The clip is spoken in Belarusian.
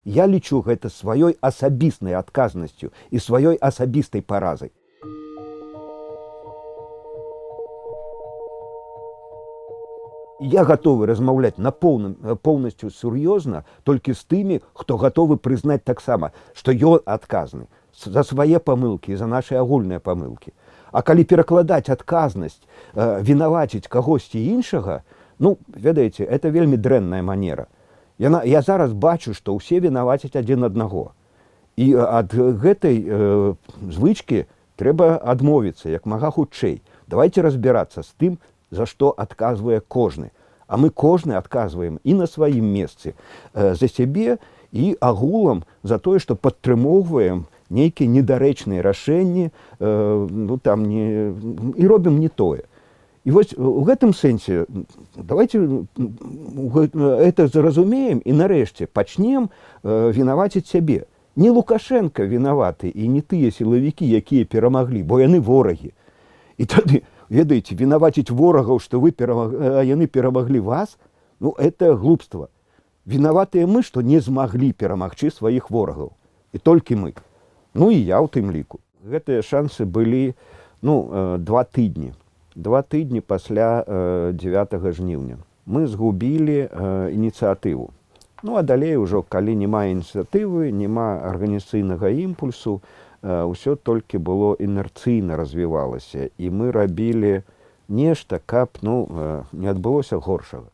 Я лічу гэта сваёй асабіснай адказнасцю і сваёй асабістай паразай. Я гатовы размаўляць поўнасцю сур'ёзна толькі з тымі, хто гатовы прызнаць таксама, што ён адказны за свае памылкі і за нашы агульныя памылкі. А калі перакладаць адказнасць, вінаваціць кагосьці іншага, ну, ведаеце, это вельмі дрэнная манера. Я зараз бачу, што ўсе вінавацяць адзін аднаго. І ад гэтай звычкі трэба адмовіцца як мага хутчэй. Давайте разбірацца з тым, за што адказвае кожны. А мы кожны адказваем і на сваім месцы за сябе і агулам за тое, што падтрымоўваем нейкія недарэчныя рашэнні і робім не тое. І вось у гэтым сэнсе давайте это зразумеем і нарэшце пачнем вінаваціць сябе. Не Лукашенко вінаваты і не тыя сілавікі, якія перамаглі, бо яны ворагі. І тады, ведаеце, вінаваціць ворагаў, што яны перамаглі вас, ну, это глупства. Вінаватыя мы, што не змаглі перамагчы сваіх ворагаў. І толькі мы. Ну, і я ў тым ліку. Гэтыя шансы былі, 2 тыдні. 2 тыдні пасля 9 жніўня. Мы згубілі ініцыятыву. Ну, а далей ужо, калі няма ініцыятывы, няма арганізацыйнага імпульсу, ўсё толькі было інерцыйна развівалася. І мы рабілі нешта, каб не адбылося горшага.